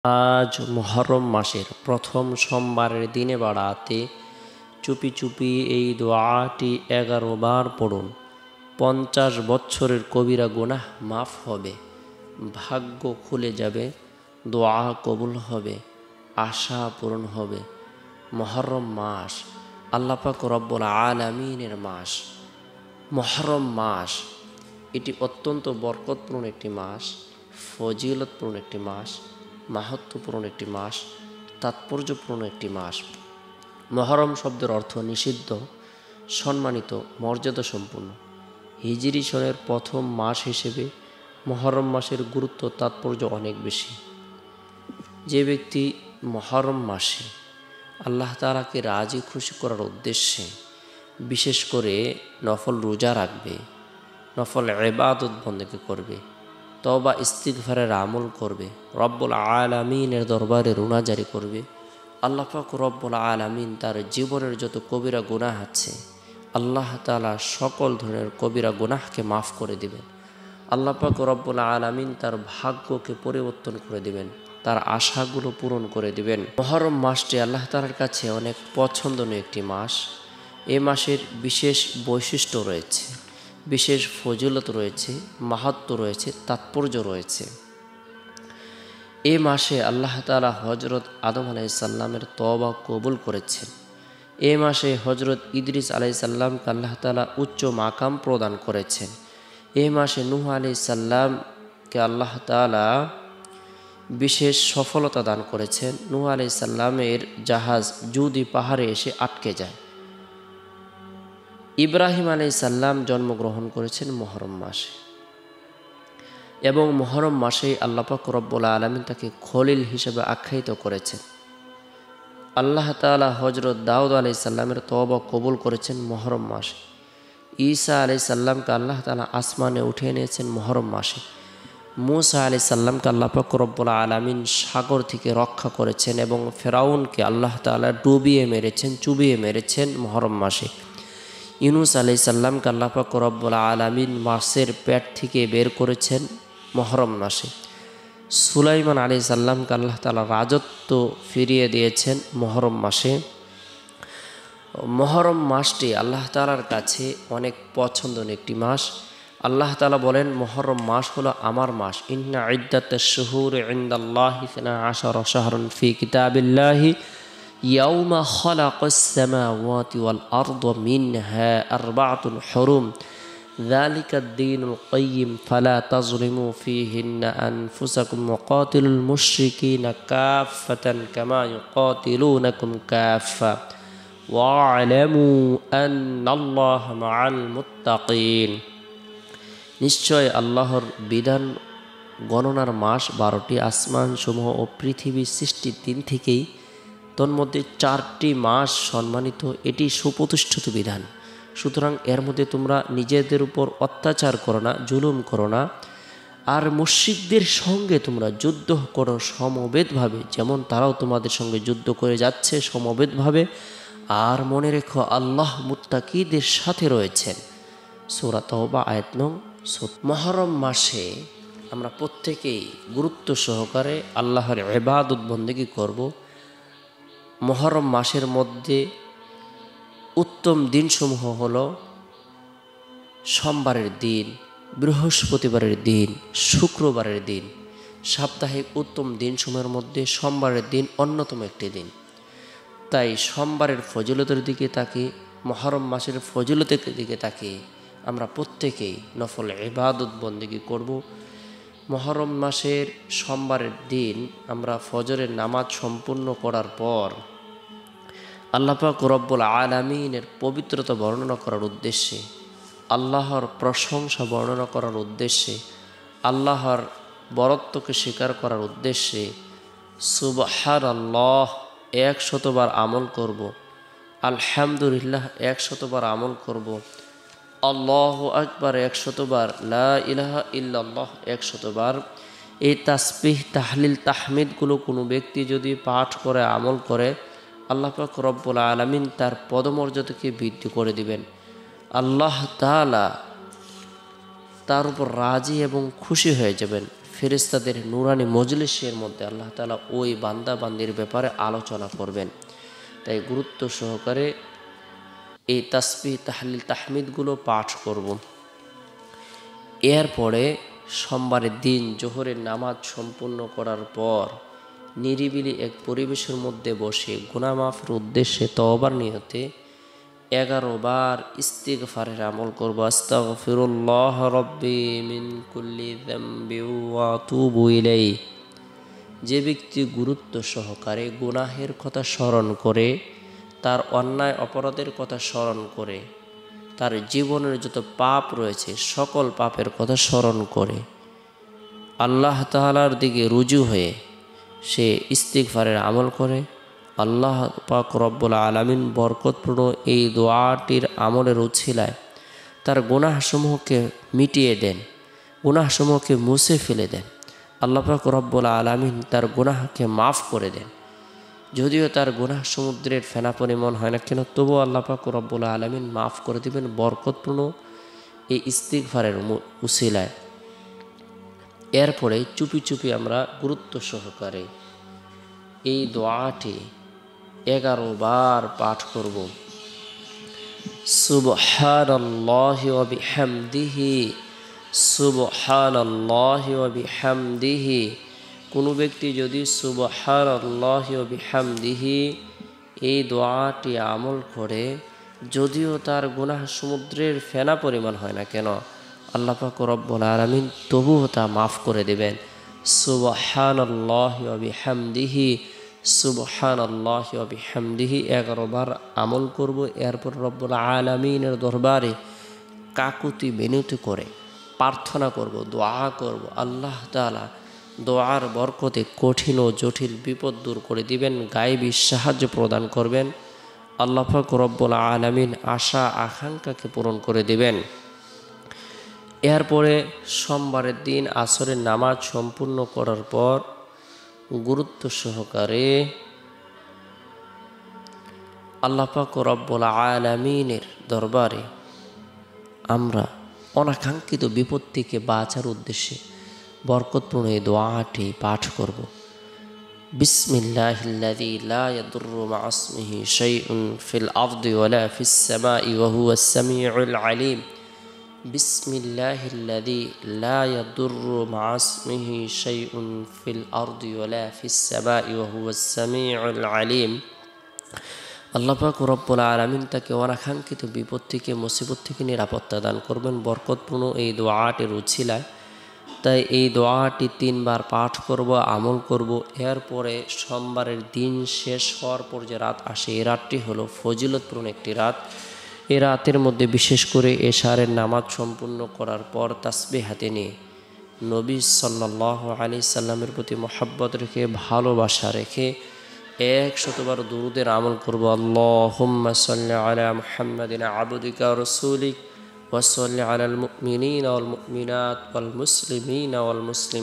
আজ মুহররম মাসের প্রথম সোমবারের দিনে বা রাতে চুপি চুপি এই দোয়াটি 11 বার পড়ুন। 50 বছরের কবিরা গুনাহ মাফ হবে, ভাগ্য খুলে যাবে, দোয়া কবুল হবে, আশা পূরণ হবে। মুহররম মাস আল্লাহ পাক রব্বুল আলামিনের মাস। মুহররম মাস এটি অত্যন্ত বরকতপূর্ণ একটি মাস, ফজিলতপূর্ণ একটি মাস, মাহাত্ম্যপূর্ণ একটি মাস, তাৎপর্যপূর্ণ একটি মাস। মুহররম শব্দের অর্থ নিষিদ্ধ, সম্মানিত, মর্যাদা সম্পূর্ণ। হিজরি সনের প্রথম মাস হিসেবে মুহররম মাসের গুরুত্ব তাৎপর্য অনেক বেশি। যে ব্যক্তি মুহররম মাসে আল্লাহ তাআলাকে রাজি খুশি করার উদ্দেশ্যে বিশেষ করে নফল রোজা রাখবে, নফল ইবাদত বন্দেগী করবে, তওবা ইস্তিগফারের আমল করবে, রব্বুল আলামিনের দরবারে রুনা জারি করবে, আল্লাহ পাক রব্বুল আলামিন তার জীবনের যত কবিরা গুনাহ আছে আল্লাহ তাআলা সকল ধরনের কবিরা গুনাহকে মাফ করে দিবেন। আল্লাহ পাক রব্বুল আলামিন তার ভাগ্যকে পরিবর্তন করে দিবেন, তার আশাগুলো পূরণ করে দিবেন। মুহররম মাসটি আল্লাহ তাআলার কাছে অনেক পছন্দনীয় একটি মাস। এ মাসের বিশেষ বৈশিষ্ট্য রয়েছে, বিশেষ ফজিলত রয়েছে, মাহাত্ম্য রয়েছে, তাৎপর্য রয়েছে। এ মাসে আল্লাহ তাআলা হজরত আদম আলাইহিস সালামের তওবা কবুল করেছেন। এ মাসে হজরত ইদ্রিস আলাইহিস সালামকে আল্লাহ তাআলা উচ্চ মাকাম প্রদান করেছেন। এ মাসে নূহ আলাইহিস সালামকে আল্লাহ তাআলা বিশেষ সফলতা দান করেছেন। নূহ আলাইহিস সালামের জাহাজ জুদি পাহাড়ে এসে আটকে যায়। ইব্রাহিম আলাইহিস সালাম জন্মগ্রহণ করেছেন মুহররম মাসে, এবং মুহররম মাসেই আল্লাহ পাক রব্বুল আলামিন তাকে খলিল হিসেবে আখ্যায়িত করেছেন। আল্লাহ তাআলা হজরত দাউদ আলাইহিস সালামের তওবা কবুল করেছেন মুহররম মাসে। ঈসা আলাইহিস সালামকে আল্লাহ তাআলা আসমানে উঠিয়ে নিয়েছেন মুহররম মাসে। মূসা আলাইহিস সালামকে আল্লাহ পাক রব্বুল আলামিন সাগর থেকে রক্ষা করেছেন, এবং ফেরাউনকে আল্লাহ তাআলা চুবিয়ে মেরেছেন মুহররম মাসে। ইউনূস আলাইহিস সালামকে আল্লাহ পাক রব্বুল আলামিন মাছের পেট থেকে বের করেছেন মুহররম মাসে। সুলাইমান আলাইহিস সালামকে আল্লাহ তাআলা রাজত্ব ফিরিয়ে দিয়েছেন মুহররম মাসে। মুহররম মাসটি আল্লাহ তাআলার কাছে অনেক পছন্দনীয় একটি মাস। আল্লাহ তাআলা বলেন, মুহররম মাস হলো আমার মাস। ইন্না ইদ্দাতাশ শুহুরি ইনদাল্লাহি 12 শাহরান ফি কিতাবিল্লাহি ইয়াউমা খালাকাস সামাওয়াতি ওয়াল আরদা মিনহা আরবাআতুন হুরুম যালিকাদ দীনুল কাইয়্যিম ফালা তাযলিমু ফীহিন্না আনফুসাকুম ওয়াকাতিলুল মুশরিকিনা কাফফাতান কামা ইউকাতিলুনাকুম কাফফা ওয়া'লামু আন্নাল্লাহা মা'আল মুত্তাকিন। নিশ্চয় আল্লাহর বিধান গণনার মাস 12টি, আসমান সমূহ ও পৃথিবী সৃষ্টির দিন থেকেই তন্মধ্যে 4টি মাস সম্মানিত। এটি সুপ্রতিষ্ঠিত বিধান। সুতরাং এর মধ্যে তোমরা নিজেদের উপর অত্যাচার করো না, জুলুম করো না, আর মুশরিকদের সঙ্গে তোমরা যুদ্ধ করো সমবেতভাবে, যেমন তারাও তোমাদের সঙ্গে যুদ্ধ করে যাচ্ছে সমবেতভাবে। আর মনে রেখো আল্লাহ মুত্তাকিদের সাথে রয়েছেন। সূরা তাওবা আয়াত নং 7। মুহররম মাসে আমরা প্রত্যেকেই গুরুত্ব সহকারে আল্লাহর ইবাদত বন্দেগী করব। মুহররম মাসের মধ্যে উত্তম দিনসমূহ হলো সোমবারের দিন, বৃহস্পতিবারের দিন, শুক্রবারের দিন। সাপ্তাহিক উত্তম দিনসমূহের মধ্যে সোমবারের দিন অন্যতম একটি দিন। তাই সোমবারের ফজিলতের দিকে তাকিয়ে, মুহররম মাসের ফজিলতের দিকে তাকিয়ে আমরা প্রত্যেকেই নফল ইবাদত বন্দেগী করব। মুহররম মাসের সোমবারের দিন আমরা ফজরের নামাজ সম্পূর্ণ করার পর আল্লাহ পাক রব্বুল আলামিনের পবিত্রতা বর্ণনা করার উদ্দেশ্যে, আল্লাহর প্রশংসা বর্ণনা করার উদ্দেশ্যে, আল্লাহর বরত্বকে স্বীকার করার উদ্দেশ্যে সুবহানাল্লাহ 100 বার আমল করব, আলহামদুলিল্লাহ 100 বার আমল করব, আল্লাহু আকবার 100 বার, লা ইলাহা ইল্লাল্লাহ 100 বার। এই তাসবিহ, তাহলিল, তাহমিদগুলো কোনো ব্যক্তি যদি পাঠ করে, আমল করে, আল্লাহ পাক রব্বুল আলামিন তার পদমর্যাদাকে বৃদ্ধি করে দিবেন। আল্লাহ তাআলা তার উপর রাজি এবং খুশি হয়ে যাবেন। ফেরেশতাদের নুরানি মজলিসের মধ্যে আল্লাহ তাআলা ওই বান্দা বান্দির ব্যাপারে আলোচনা করবেন। তাই গুরুত্ব সহকারে এই তাসবিহ তাহলিল তাহমিদগুলো পাঠ করব। এরপরে সোমবারের দিন জোহরের নামাজ সম্পূর্ণ করার পর নিরিবিলি এক পরিবেশের মধ্যে বসে গুনাহ মাফের উদ্দেশ্যে তওবার নিয়তে 11 বার ইস্তিগফারের আমল করব। আস্তাগফিরুল্লাহ রব্বি মিন কুল্লি যামবি ওয়া আতুবু ইলাইহি। যে ব্যক্তি গুরুত্ব সহকারে গুনাহের কথা স্মরণ করে, তার অন্যায় অপরাধের কথা স্মরণ করে, তার জীবনের যত পাপ রয়েছে সকল পাপের কথা স্মরণ করে আল্লাহ তাআলার দিকে রুজু হয়ে সে ইস্তিগফারের আমল করে, আল্লাহ পাক রব্বুল আলামিন বরকতপূর্ণ এই দোয়াটির আমলের উছিলায় তার গুনাহসমূহকে মিটিয়ে দেন, গুনাহসমূহকে মুছে ফেলে দেন। আল্লাহ পাক রব্বুল আলামিন তার গুনাহকে মাফ করে দেন। যদিও তার গুনাহ সমুদ্রের ফেনা পরিমাণ হয় না কেন, তবুও আল্লাহ পাক রব্বুল আলামিন মাফ করে দিবেন বরকতপূর্ণ এই ইস্তিগফারের উছিলায়। এরপরে চুপি চুপি আমরা গুরুত্ব সহকারে এই দোয়াটি 11 বার পাঠ করব। সুবহানাল্লাহি ওয়া বিহামদিহি, সুবহানাল্লাহি ওয়া বিহামদিহি। কোনো ব্যক্তি যদি সুবহানাল্লাহি ওয়া বিহামদিহি এই দোয়াটি আমল করে, যদিও তার গুনাহ সমুদ্রের ফেনা পরিমাণ হয় না কেন, আল্লাহ পাক রব্বুল আলামিন তবুও তা মাফ করে দেবেন। সুবহানাল্লাহি ওয়া বিহামদিহি, সুবহানাল্লাহি ওয়া বিহামদিহি 11 বার আমল করব। এরপর রব্বুল আলামিনের দরবারে কাকুতি বিনতি করে প্রার্থনা করব, দোয়া করব। আল্লাহ তাআলা দোয়ার বরকতে কঠিন ও জটিল বিপদ দূর করে দিবেন, গায়েবী সাহায্য প্রদান করবেন। আল্লাহ পাক রব্বুল আলামিন আশা আকাঙ্ক্ষাকে পূরণ করে দিবেন। এরপরে সোমবারের দিন আসরের নামাজ সম্পূর্ণ করার পর গুরুত্ব সহকারে আল্লাহ পাক রব্বুল আলামিনের দরবারে আমরা অনাকাঙ্ক্ষিত বিপদ থেকে বাঁচার উদ্দেশ্যে বরকতপূর্ণ এই দোয়াটি পাঠ করব। বিসমিল্লাহিল্লাযী লা ইয়াদুররু মা ইসমিহি শাইউন ফিল আরদি ওয়ালা ফিস সামাই ওয়া হুয়াস সামিউল আলিম। বিসমিল্লাহিল্লাযী লা ইয়াদুররু মা ইসমিহি শাইউন ফিল আরদি ওয়ালা ফিস সামাই ওয়া হুয়াস সামিউল আলিম। আল্লাহ পাক রব্বুল আলামিন তাকে অনাকাঙ্ক্ষিত বিপদ থেকে, মুসিবত থেকে নিরাপত্তা দান করবেন বরকতপূর্ণ এই দোয়াটির উছিলায়। তাই এই দোয়াটি 3 বার পাঠ করব, আমল করব। এরপরে সোমবারের দিন শেষ হওয়ার পর যে রাত আসে, এই রাতটি হলো ফজিলতপূর্ণ একটি রাত। এই রাতের মধ্যে বিশেষ করে এশারের নামাজ সম্পূর্ণ করার পর তাসবিহ হাতে নিয়ে নবী সাল্লাল্লাহু আলাইহি সাল্লামের প্রতি মহব্বত রেখে, ভালোবাসা রেখে 100 বার দুরুদের আমল করব। আল্লাহুম্মা সাল্লি আলা মুহাম্মাদিন আবদিকা ওয়া রাসূলিক ওয়া সাল্লি আলাল মুমিনিনা ওয়াল মুমিনাত ওয়াল মুসলিমিনা ওয়াল মুসলিমাত